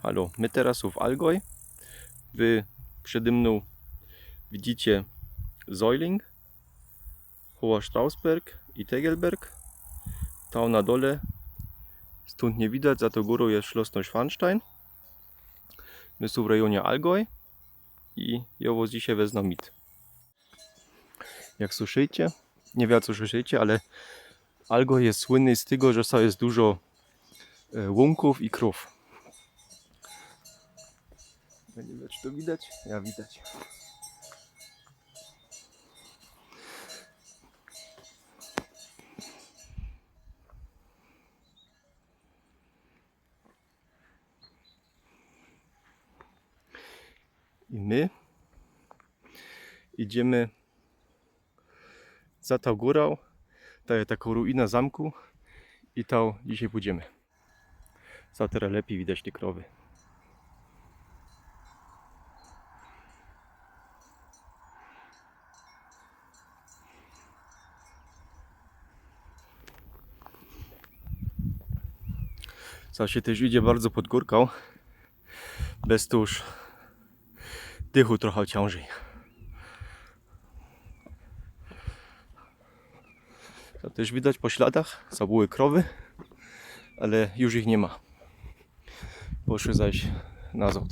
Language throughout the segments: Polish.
Halo, my teraz w Allgäu. Wy przede mną widzicie Zeuling, Hoher Strausberg i Tegelberg. Tam na dole, stąd nie widać, za to górą jest Schloss Neuschwanstein. My są w rejonie Allgäu i ja was dzisiaj wezmę mit. Jak słyszycie, nie wiem co słyszycie, ale Allgäu jest słynny z tego, że tam jest dużo łąków i krów. Nie wiem, czy to widać? Ja widać. I my idziemy za tą górą. To jest taka ruina zamku i tam dzisiaj pójdziemy. Za teraz lepiej widać te krowy. Za się też idzie bardzo pod górką. Bez to już dychu trochę ciężej. To też widać po śladach, co były krowy, ale już ich nie ma. Poszły zaś nazad.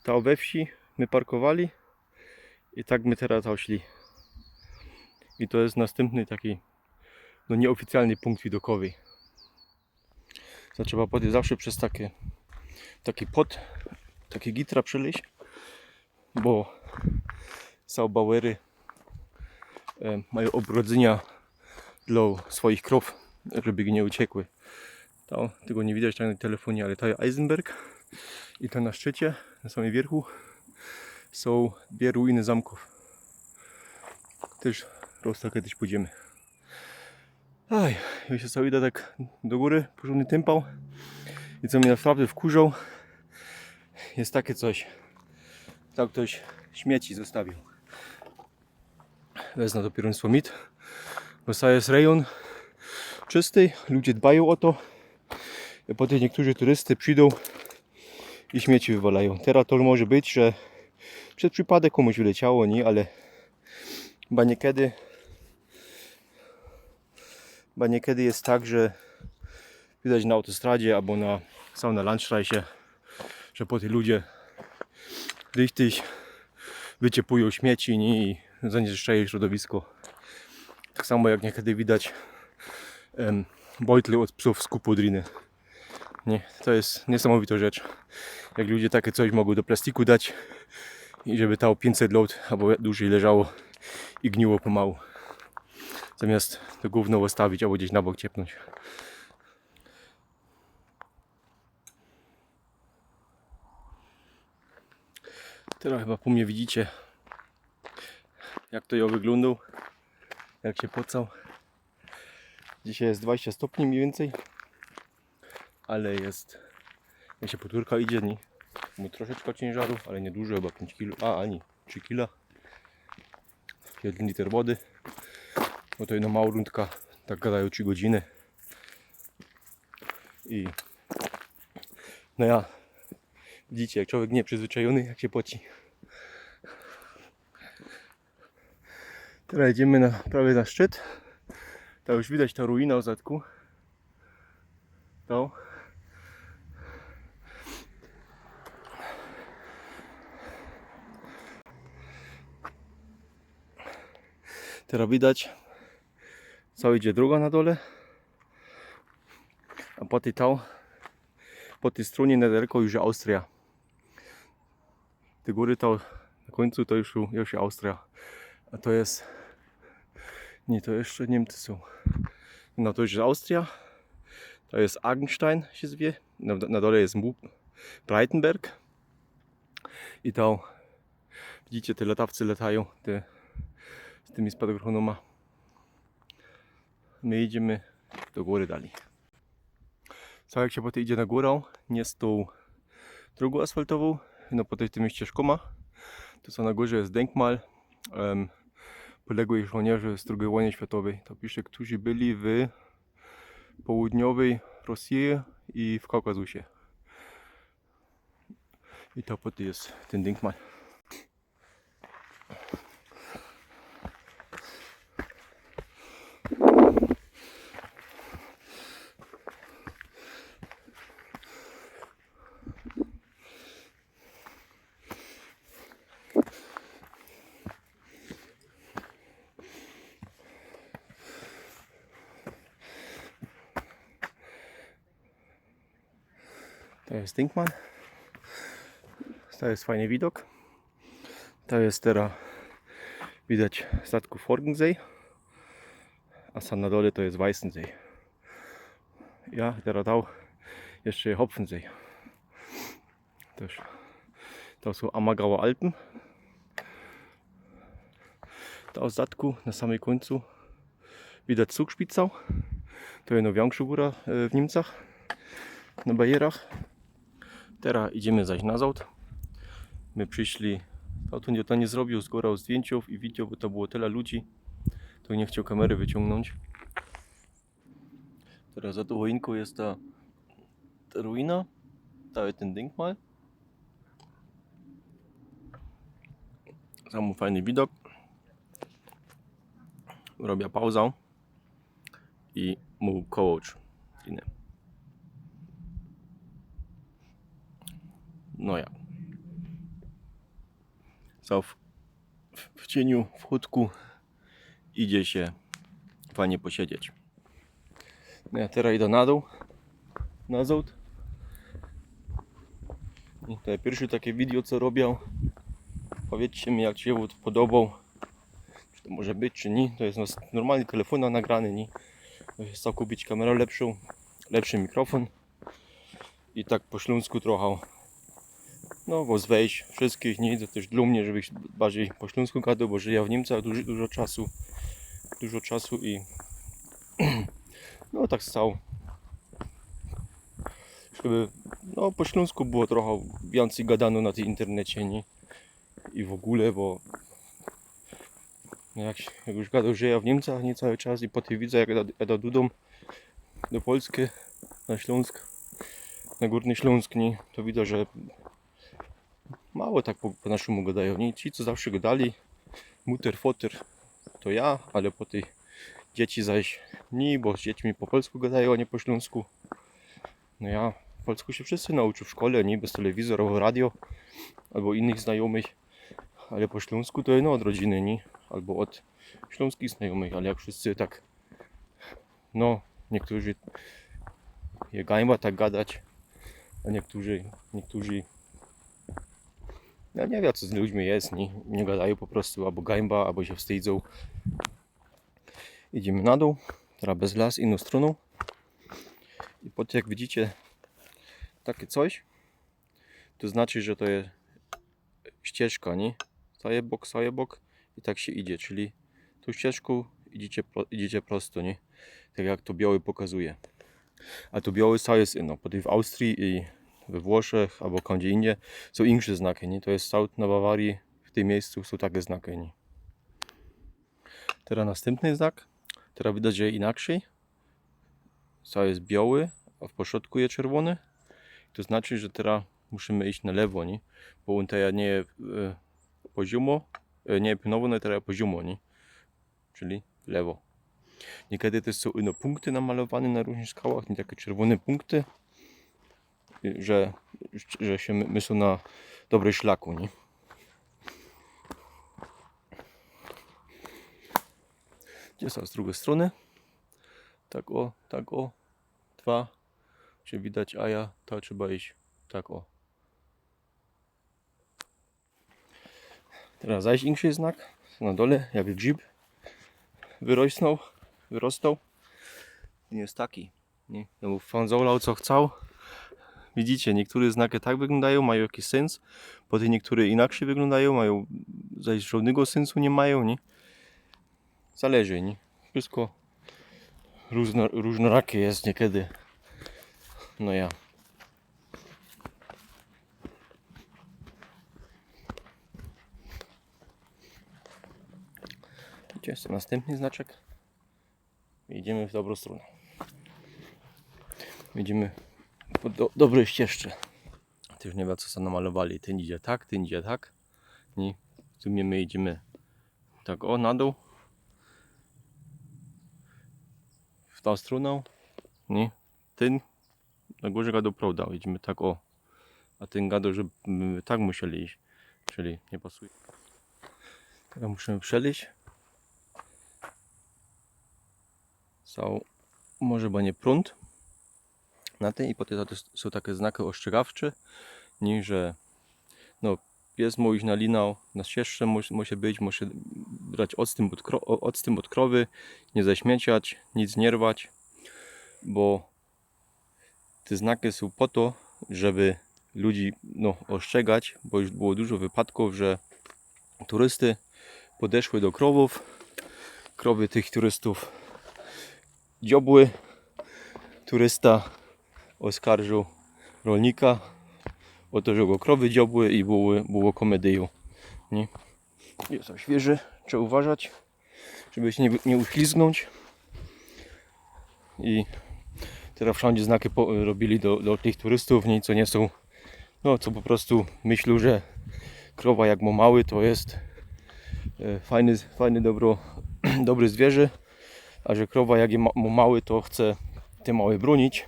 Tam we wsi my parkowali i tak my teraz tam szli. I to jest następny taki nieoficjalny punkt widokowy. To trzeba podejść zawsze przez taki pot, takie gitra przeleść, bo są bauery mają ogrodzenia dla swoich krów, żeby nie uciekły. Tam, tego nie widać na telefonie, ale to jest Eisenberg i to na szczycie, na samym wierchu są dwie ruiny zamków. Też prosto kiedyś pójdziemy. Aj, ja się sobie idę tak do góry, porządny tempał. I co mnie naprawdę wkurzą, jest takie coś. Tam ktoś śmieci zostawił. Wezmę dopiero mit, bo to jest rejon czysty, ludzie dbają o to. I potem niektórzy turysty przyjdą i śmieci wywalają. Teraz to może być, że przez przypadek komuś wyleciało, nie, ale chyba niekiedy jest tak, że widać na autostradzie albo na Landstraße, że po tych ludzie richtig wyciepują śmieci, nie, i zanieczyszczają środowisko. Tak samo jak niekiedy widać bojtle od psów z kupodriny. Nie, to jest niesamowita rzecz. Jak ludzie takie coś mogą do plastiku dać i żeby to 500 lat albo dłużej leżało i gniło pomału. Zamiast to gówno ustawić albo gdzieś na bok ciepnąć. Teraz chyba po mnie widzicie, jak to ja wyglądał, jak się pocał. Dzisiaj jest 20 stopni mniej więcej, ale jest, jak się podwórka idzie, nie? Mu troszeczkę ciężaru, ale nie dużo, chyba 5 kg, ani 3 kg. 1 liter wody, bo to jedna mała rundka, tak gadają 3 godziny. I no ja, widzicie, jak człowiek nieprzyzwyczajony, jak się poci. Teraz idziemy prawie na szczyt. To już widać ta ruina w zadku. To. Teraz widać, co idzie droga na dole. A po tej stronie niedaleko już Austria. Te góry to na końcu to już Austria. A to jest... Nie, to jeszcze Niemcy są. No to już jest Austria. To jest Arnstein się zwie. Na dole jest Breitenberg. I tam widzicie, te latawcy latają z tymi spadochronami. My idziemy do góry dali. Co jak się potem idzie na górę, nie z tą drogą asfaltową, no po tymi ścieżkoma, to co na górze jest denkmal poległych żołnierzy z II wojny światowej. To pisze, którzy byli w południowej Rosji i w Kaukazusie. I to potem jest ten denkmal. To jest denkmal. To jest fajny widok. To jest teraz widać statku Forgensee, a sam na dole to jest Weißensee. Ja teraz dał jeszcze Hopfensee. Też. To są Ammergauer Alpen. To z statku na samym końcu widać Zugspitzau. To jest największa góra w Niemcach na barierach. Teraz idziemy zaś na zachód. My przyszli, to nie zrobił z góry zdjęciów i widział, bo to było tyle ludzi, to nie chciał kamery wyciągnąć. Teraz za tą choinką jest ta ruina, to jest ten denkmal. Sam fajny widok. Robię pauzę i mu coach. No ja. W cieniu, w chódku idzie się fajnie posiedzieć. No ja teraz idę na dół, na zachód. I to jest pierwsze takie video, co robię. Powiedzcie mi, jak się podobał. Czy to może być, czy nie. To jest normalnie telefon nagrany, nie. Chcę kupić kamerę lepszą, lepszy mikrofon. I tak po śląsku trochę. No, bo zwejść wszystkich, nie. To też dla mnie, żebyś bardziej po śląsku gadał, bo żyję w Niemczech dużo czasu i no tak stał. Żeby no po śląsku było trochę więcej gadano na tej internecie, nie? I w ogóle, bo jak już gadał, że ja w Niemczech nie cały czas i potem widzę, jak jadę do Polski, na Śląsk, na Górny Śląsk, nie? To widzę, że mało tak po naszemu gadają, nie? Ci, co zawsze gadali, mutter, fotter, to ja, ale po tej dzieci zaś nie, bo z dziećmi po polsku gadają, a nie po śląsku. No ja po polsku się wszyscy nauczył w szkole, nie? Bez telewizora, albo radio, albo innych znajomych, ale po śląsku to no od rodziny, nie? Albo od śląskich znajomych, ale jak wszyscy tak, no niektórzy je gajma tak gadać, a niektórzy ja nie wiem, co z ludźmi jest, nie gadają po prostu, albo gajba, albo się wstydzą. Idziemy na dół, teraz bez las, inną stroną. I potem jak widzicie takie coś, to znaczy, że to jest ścieżka, nie? Cały bok i tak się idzie, czyli tą ścieżką idziecie prosto, nie? Tak jak to biały pokazuje. A to biały cały jest inno. Potem w Austrii i we Włoszech albo gdzie indziej są inne znaki, nie? To jest South na Bawarii, w tym miejscu są takie znaki, nie? Teraz następny znak. Teraz widać, że inaczej. Cały jest biały, a w pośrodku jest czerwony. To znaczy, że teraz musimy iść na lewo, nie? Bo on teraz nie jest poziomo, nie pionowo, ale teraz poziomo, nie? Czyli w lewo. Niekiedy też są inne punkty namalowane na różnych skałach, nie takie czerwone punkty, że się my są na dobrej szlaku, nie? Gdzie są z drugiej strony? Tak o, dwa. Czy widać, a ja to trzeba iść tak o. Teraz zaś inny znak na dole, jak grzyb wyrostał. Nie jest taki, nie? Ja mu pan zaulał co chciał. Widzicie, niektóre znaki tak wyglądają, mają jakiś sens, potem niektóre inaczej wyglądają, mają zaś żadnego sensu nie mają, nie? Zależy, nie? Wszystko różnorakie jest niekiedy. No ja. Gdzie jest następny znaczek? Idziemy w dobrą stronę. Idziemy po dobrej ścieżce. Też nie wiem, co sobie namalowali. Ten idzie tak, ten idzie tak. I w sumie my idziemy tak na dół. W tą stronę. Nie? Ten na górze gadał prawda. Idziemy tak A ten gadał, że my tak musieli iść. Czyli nie pasuje. Teraz musimy przejść. Może będzie prąd na tej i potem są takie znaki ostrzegawcze, że no, pies mu iść nalinał na ścieżce, musi być, musi brać odstęp od krowy, nie zaśmieciać, nic nie rwać, bo te znaki są po to, żeby ludzi ostrzegać, bo już było dużo wypadków, że turysty podeszły do krowów, krowy tych turystów dziobły, turysta oskarżył rolnika o to, że go krowy dziobły i było komedią. Nie? Jest świeży, trzeba uważać, żeby się nie uślizgnąć. I teraz wszędzie znaki robili do tych turystów, co nie są, co po prostu myślą, że krowa jak ma mały, to jest fajny dobry zwierzę, a że krowa jak ma mały, to chce te małe bronić.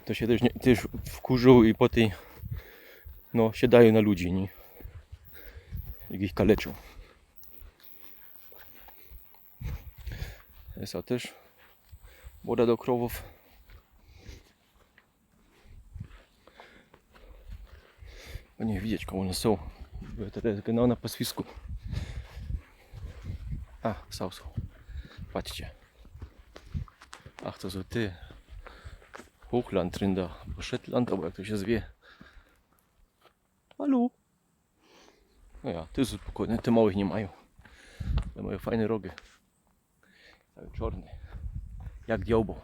To się też wkurzą i po tej się dają na ludzi, nie? Jak ich kaleczą. Jest też woda do krowów. Bo nie widzieć, koło one są. Bo to jest genau na paswisku. Są. Patrzcie. Ach, to są ty. Hochland, Rinder, Shetland, albo jak to się zwie. Halo? No ja, ty są spokojne, te małych nie mają. Te mają fajne rogi. Cały czarny. Jak diabł.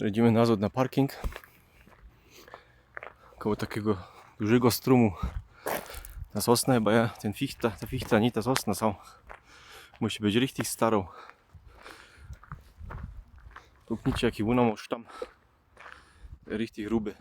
Idziemy nazad na parking koło takiego dużego strumu na sosnę, bo ta fichta, nie ta sosna są. Musi być richtig starą. Kupnijcie jaki uno masz tam. Richtig gruby.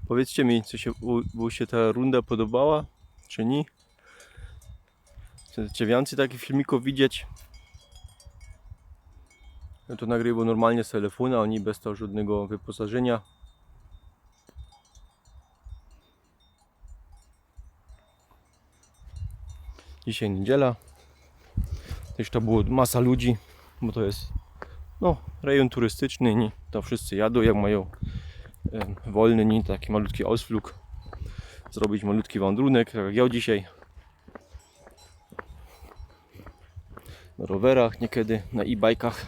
Powiedzcie mi, czy się ta runda podobała, czy nie? Chcecie więcej takich filmików widzieć? Ja to nagrywam normalnie z telefonu, a nie bez to żadnego wyposażenia. Dzisiaj niedziela. Też to było masa ludzi, bo to jest rejon turystyczny, nie? To wszyscy jadą jak mają wolny, nie? Taki malutki ausflug. Zrobić malutki wędrunek, tak jak ja dzisiaj. Na rowerach niekiedy, na e-bajkach.